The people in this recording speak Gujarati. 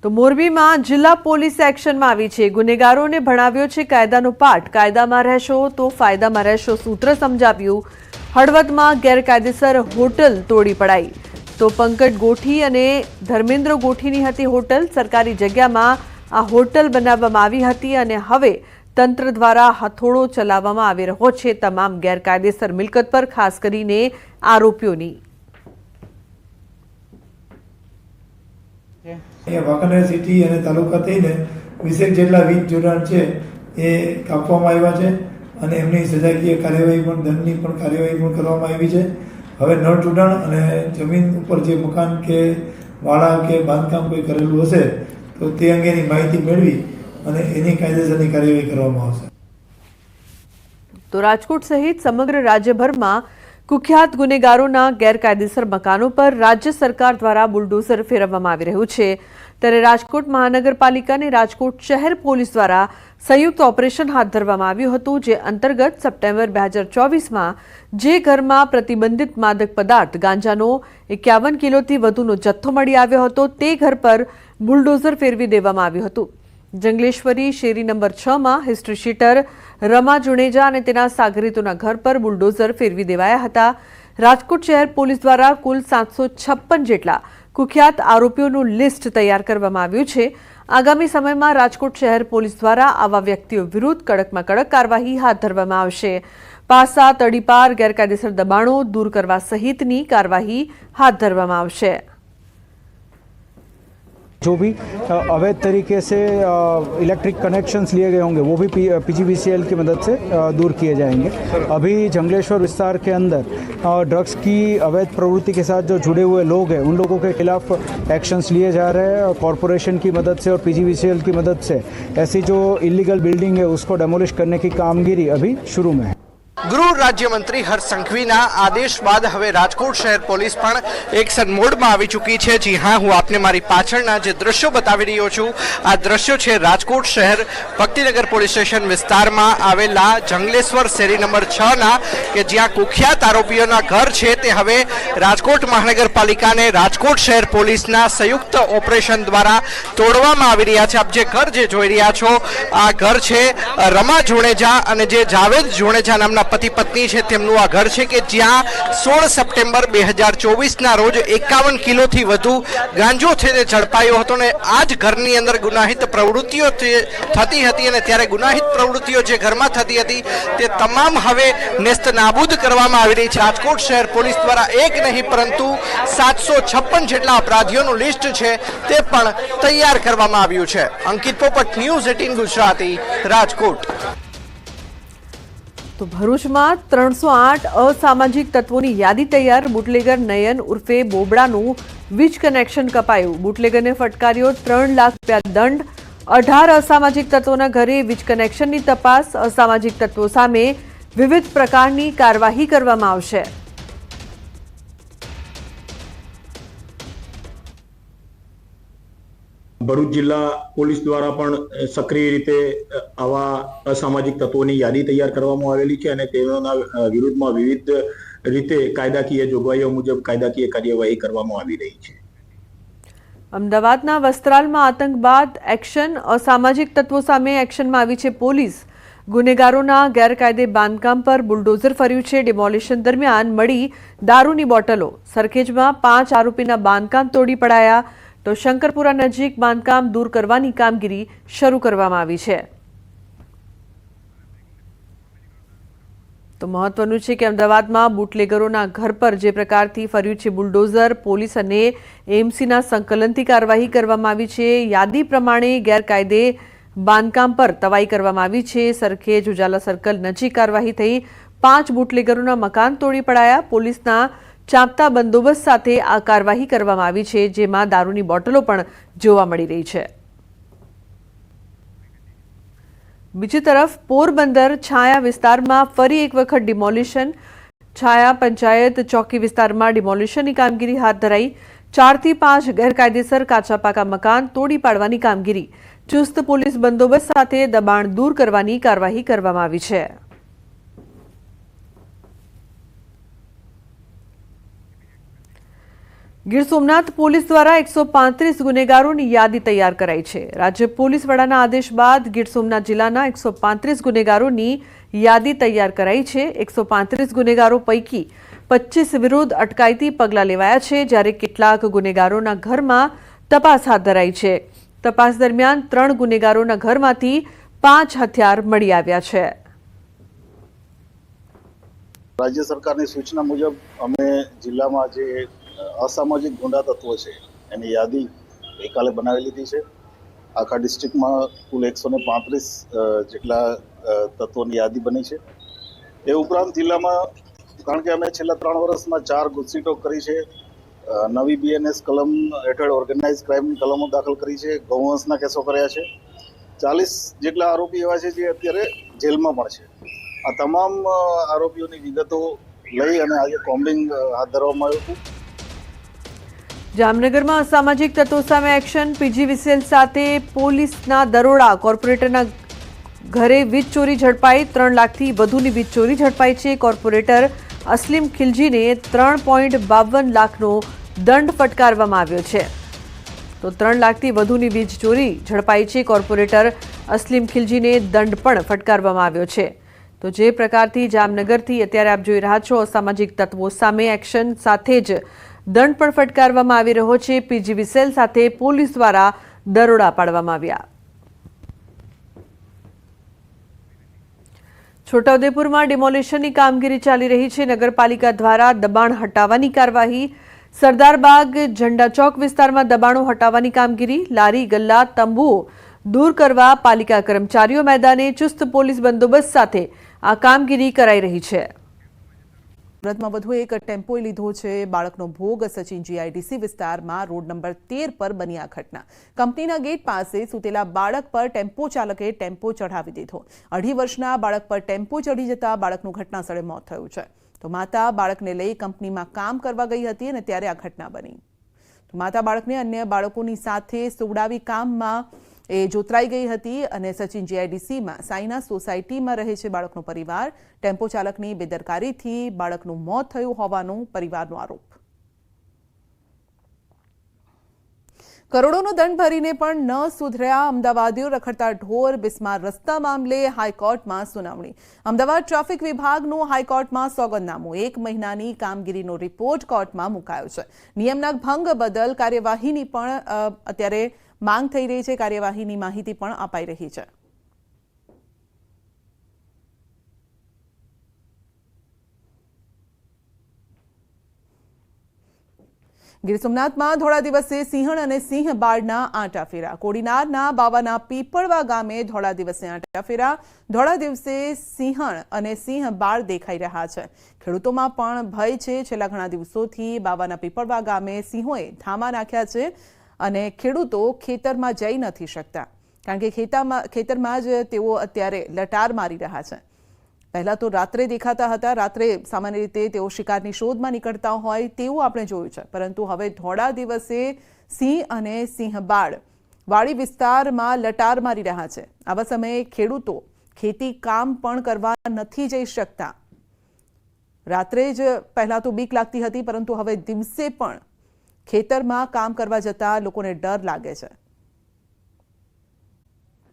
તો મોરબીમાં જિલ્લા પોલીસ એક્શનમાં આવી છે। ગુનેગારોને ભણાવ્યો છે કાયદાનો પાઠ। કાયદામાં રહેશો તો ફાયદામાં રહેશો સૂત્ર સમજાવ્યું। હળવદમાં ગેરકાયદેસર હોટલ તોડી પડાઈ। તો પંકજ ગોઠી અને ધર્મેન્દ્ર ગોઠીની હતી હોટલ। સરકારી જગ્યામાં આ હોટલ બનાવવામાં આવી હતી અને હવે તંત્ર દ્વારા હથોડો ચલાવવામાં આવી રહ્યો છે તમામ ગેરકાયદેસર મિલકત પર, ખાસ કરીને આરોપીઓની। વાંકાનેર સિટી અને તાલુકા થઈને 20 જેટલા વીજ જોડાણ છે એ કાપવામાં આવ્યા છે અને એમની સજાકીય કાર્યવાહી પણ દંડની પણ કાર્યવાહી પણ કરવામાં આવી છે। હવે નળ જોડાણ અને જમીન ઉપર જે મકાન કે વાડા કે બાંધકામ કોઈ કરેલું હશે તો તે અંગેની માહિતી મેળવી અને એની કાયદેસરની કાર્યવાહી કરવામાં આવશે। તો રાજકોટ સહિત સમગ્ર રાજ્યભરમાં કુખ્યાત ગુનેગારોના ગેરકાયદેસર મકાનો પર રાજ્ય સરકાર દ્વારા બુલડોઝર ફેરવવામાં આવી રહ્યું છે। ત્યારે રાજકોટ મહાનગરપાલિકા અને રાજકોટ શહેર પોલીસ દ્વારા સંયુક્ત ઓપરેશન હાથ ધરવામાં આવ્યું હતું, જે અંતર્ગત સપ્ટેમ્બર 2024માં જે ઘરમાં પ્રતિબંધિત માદક પદાર્થ ગાંજાનો 51 કિલોથી વધુનો જથ્થો મળી આવ્યો હતો તે ઘર પર બુલડોઝર ફેરવી દેવામાં આવ્યું હતું। જંગલેશ્વરી શેરી number 6માં history sheeter Rama Juneja અને તેના સાગરીતોના ઘર પર બુલડોઝર ફેરવી દેવાયા હતા। રાજકોટ શહેર પોલીસ દ્વારા કુલ 756 જેટલા કુખ્યાત આરોપીઓનું લિસ્ટ તૈયાર કરવામાં આવ્યું છે। આગામી સમયમાં રાજકોટ શહેર પોલીસ દ્વારા આવા વ્યક્તિઓ વિરુદ્ધ કડકમાં કડક કાર્યવાહી હાથ ધરવામાં આવશે। પાસા, તડીપાર, ગેરકાયદેસર દબાણો દૂર કરવા સહિતની કાર્યવાહી હાથ ધરવામાં આવશે। जो भी अवैध तरीके से इलेक्ट्रिक कनेक्शंस लिए गए होंगे वो भी पीजीवीसीएल की मदद से दूर किए जाएंगे। अभी जंगलेश्वर विस्तार के अंदर ड्रग्स की अवैध प्रवृत्ति के साथ जो जुड़े हुए लोग हैं उन लोगों के खिलाफ एक्शंस लिए जा रहे हैं। कॉरपोरेशन की मदद से और पीजीवीसीएल की मदद से ऐसी जो इलीगल बिल्डिंग है उसको डेमोलिश करने की कामगिरी अभी शुरू में है। गृह राज्य मंत्री हर्ष संघवीना आदेश बाद हवे राजकोट शहर पुलिस पण एक्शन मोड में आई चूकी है। जी हाँ, हूँ आपने मारी पाछळना जे दृश्यो बतावी रह्यो छुं आ दृश्यो छे राजकोट शहर भक्तिनगर पोलीस स्टेशन विस्तार में आवेला जंगलेश्वर शेरी नंबर 6 ना के ज्यां कुख्यात आरोपीओना घर छे ते हवे राजकोट महानगरपालिका ने राजकोट शहर पुलिसना संयुक्त ऑपरेशन द्वारा तोड़वामां आवी रह्या छे। आप जे घर जे जोई रह्या छो आ घर छे रमा जुणेजा अने जे जावेद जुणेजा नामना पति पत्नी है तेमनुं आ घर है कि ज्यां 16 सप्टेम्बर 2024 ना रोज 51 किलो थी वधु गांजो थे झड़पायो हतो ने आज घरनी अंदर गुनाहित प्रवृत्तिओ थती हती अने त्यारे गुनाहित प्रवृत्तिओ जे घरमां थती हती ते तमाम हवे नेस्त नाबूद करवामां आवी रही छे। राजकोट शहर पुलिस द्वारा एक नहीं परंतु 756 जेटला अपराधीओनुं लिस्ट छे ते पण तैयार करवामां आव्युं छे। अंकित पोपट, न्यूज़ 18 गुजराती, राजकोट। तो भरूचમાં 308 અસામાજિક તત્વોની યાદી તૈયાર। બુટલેગર નયન ઉર્ફે બોબડાનું વીજ કનેક્શન કપાયું। બુટલેગરને ફટકાર્યો 3 લાખ રૂપિયા દંડ। 18 અસામાજિક તત્વોના ઘરે વીજ કનેક્શનની તપાસ। અસામાજિક તત્વો સામે વિવિધ પ્રકારની કાર્યવાહી કરવામાં આવશે। ભરૂચ જિલ્લા પોલીસ દ્વારા પણ સક્રિય રીતે આવા અસામાજિક તત્વોની યાદી તૈયાર કરવામાં આવેલી છે અને તેના વિરુદ્ધમાં વિવિધ રીતે કાયદાકીય જોગવાઈઓ મુજબ કાયદાકીય કાર્યવાહી કરવામાં આવી રહી છે। અમદાવાદના વસ્ત્રાલમાં આતંકવાદ એક્શન। અસામાજિક તત્વો સામે એક્શનમાં આવી છે પોલીસ। ગુનેગારોના ગેરકાયદે બાંધકામ પર બુલડોઝર ફર્યું છે। ડિમોલિશન દરમિયાન મળી દારૂની બોટલો। સરખેજમાં 5 આરોપીના બાંધકામ તોડી પડાયા। તો શંકરપુરા નજીક બાંધકામ દૂર કરવાની કામગીરી શરૂ કરવામાં આવી છે। તો મહત્વનું છે કે અમદાવાદમાં બુટલેગરોના ઘર પર જે પ્રકારથી ફર્યું છે બુલડોઝર, પોલીસ અને એએમસીના સંકલનથી કાર્યવાહી કરવામાં આવી છે। યાદી પ્રમાણે ગેરકાયદે બાંધકામ પર તવાઈ કરવામાં આવી છે। સરખેજ ઉજાલા સર્કલ નજીક કાર્યવાહી થઈ। 5 બુટલેગરોના મકાન તોડી પડાયા। પોલીસના ચાંપતા બંદોબસ્ત સાથે આ કાર્યવાહી કરવામાં આવી છે, જેમાં દારૂની બોટલો પણ જોવા મળી રહી છે। બીજી તરફ પોરબંદર છાયા વિસ્તારમાં ફરી એક વખત ડિમોલિશન। છાયા પંચાયત ચોકી વિસ્તારમાં ડિમોલિશનની કામગીરી હાથ ધરાઈ। 4 થી 5 ગેરકાયદેસર કાચા પાકા મકાન તોડી પાડવાની કામગીરી। ચુસ્ત પોલીસ બંદોબસ્ત સાથે દબાણ દૂર કરવાની કાર્યવાહી કરવામાં આવી છે। ગીર સોમનાથ પોલીસ દ્વારા 135 ગુનેગારોની યાદી તૈયાર કરાઈ છે. રાજ્ય પોલીસ વડાના આદેશ બાદ ગીર સોમનાથ જિલ્લાના 135 ગુનેગારોની યાદી તૈયાર કરાઈ છે. 135 ગુનેગારો પૈકી 25 વિરુદ્ધ અટકાયતી પગલાં લેવાયા છે, જ્યારે કેટલાક ગુનેગારોના ઘરમાં તપાસ હાથ ધરાઈ છે. તપાસ દરમિયાન 3 ગુનેગારોના ઘરમાંથી 5 હથિયાર મળી આવ્યા છે. રાજ્ય સરકારની સૂચના મુજબ અમે જિલ્લામાં જે અસામાજિક ગુંડા તત્વો છે એની યાદી ગઈકાલે બનાવી લીધી છે. આખા ડિસ્ટ્રિક્ટમાં કુલ 135 જેટલા તત્વોની યાદી બની છે. એ ઉપરાંત જિલ્લામાં, કારણ કે અમે છેલ્લા 3 વર્ષમાં 4 ગુજસીટો કરી છે, નવી BNS કલમ હેઠળ ઓર્ગેનાઇઝ ક્રાઇમની કલમો દાખલ કરી છે, ગૌવંશના કેસો કર્યા છે. 40 જેટલા આરોપી એવા છે જે અત્યારે જેલમાં પણ છે. આ તમામ આરોપીઓની વિગતો લઈ અને આજે કોમ્બિંગ હાથ ધરવામાં આવ્યું હતું. જામનગરમાં અસામાજિક તત્વો સામે એક્શન. PGVCL સાથે પોલીસના દરોડા. કોર્પોરેટરના ઘરે વીજ ચોરી ઝડપાઈ. 3 લાખથી વધુની વીજ ચોરી ઝડપાઈ છે. કોર્પોરેટર અસલીમ ખિલજીને 3.52 લાખનો દંડ ફટકારવામાં આવ્યો છે. તો 3 લાખથી વધુની વીજ ચોરી ઝડપાઈ છે. કોર્પોરેટર અસલીમ ખિલજીને દંડ પણ ફટકારવામાં આવ્યો છે. તો જે પ્રકારથી જામનગરથી અત્યારે આપ જોઈ રહ્યા છો, અસામાજિક તત્વો સામે એક્શન સાથે જ દંડ પણ ફટકારવામાં આવી રહ્યો છે. PGVCL સાથે પોલીસ દ્વારા દરોડા પાડવામાં આવ્યા. છોટાઉદેપુરમાં ડિમોલિશનની કામગીરી ચાલી રહી છે. નગરપાલિકા દ્વારા દબાણ હટાવવાની કાર્યવાહી. સરદારબાગ ઝંડા ચોક વિસ્તારમાં દબાણો હટાવવાની કામગીરી. લારી ગલ્લા તંબુઓ દૂર કરવા પાલિકા કર્મચારીઓ મેદાને. ચુસ્ત પોલીસ બંદોબસ્ત સાથે આ કામગીરી કરાઈ રહી છે. સુરતમાં વધુ એક ટેમ્પોએ લીધો છે બાળકનો ભોગ. સચિન GIDC વિસ્તારમાં રોડ નંબર 13 પર બની આ ઘટના. કંપનીના ગેટ પાસે સૂતેલા બાળક પર ટેમ્પો ચાલકે ટેમ્પો ચઢાવી દીધો. 2.5 વર્ષના બાળક પર ટેમ્પો ચડી જતા બાળકનું ઘટનાસ્થળે મોત થયું છે. તો માતા બાળકને લઈ કંપનીમાં કામ કરવા ગઈ હતી અને ત્યારે આ ઘટના બની. તો માતા બાળકને અન્ય બાળકોની સાથે સુવડાવી કામમાં જોતરાઈ ગઈ હતી અને સચિન GIDCમાં સાઈના સોસાયટીમાં રહે છે બાળકનો પરિવાર. ટેમ્પો ચાલકની બેદરકારીથી બાળકનું મોત થયું હોવાનો પરિવારનો આરોપ. કરોડોનો દંડ ભરીને પણ ન સુધર્યા અમદાવાદીઓ. રખડતા ઢોર બિસ્માર રસ્તા મામલે હાઈકોર્ટમાં સુનાવણી. અમદાવાદ ટ્રાફિક વિભાગનું હાઈકોર્ટમાં સોગંદનામું. 1 મહિનાની કામગીરીનો રિપોર્ટ કોર્ટમાં મુકાયો છે. નિયમના ભંગ બદલ કાર્યવાહીની પણ અત્યારે માંગ થઈ રહી છે. કાર્યવાહીની માહિતી પણ અપાઈ રહી છે. ગીર સોમનાથમાં ધોળા દિવસે સિંહણ અને સિંહ બાળના આંટા ફેરા. કોડીનારના બાવાના પીપળવા ગામે ધોળા દિવસે આંટા ફેરા. ધોળા દિવસે સિંહણ અને સિંહ બાળ દેખાઈ રહ્યા છે. ખેડૂતોમાં પણ ભય છે. છેલ્લા ઘણા દિવસોથી બાવાના પીપળવા ગામે સિંહોએ ધામા નાખ્યા છે અને ખેડૂતો ખેતરમાં જઈ નથી શકતા, કારણ કે ખેતરમાં જ તેઓ અત્યારે લટાર મારી રહ્યા છે. પહેલા તો રાત્રે દેખાતા હતા. રાત્રે સામાન્ય રીતે તેઓ શિકારની શોધમાં નીકળતા હોય તેવું આપણે જોયું છે, પરંતુ હવે ધોળા દિવસે સિંહ અને સિંહ બાળ વાડી વિસ્તારમાં લટાર મારી રહ્યા છે. આવા સમયે ખેડૂતો ખેતી કામ પણ કરવા નથી જઈ શકતા. રાત્રે જ પહેલા તો બીક લાગતી હતી, પરંતુ હવે દિવસે પણ ખેતરમાં કામ કરવા જતા લોકોને ડર લાગે છે.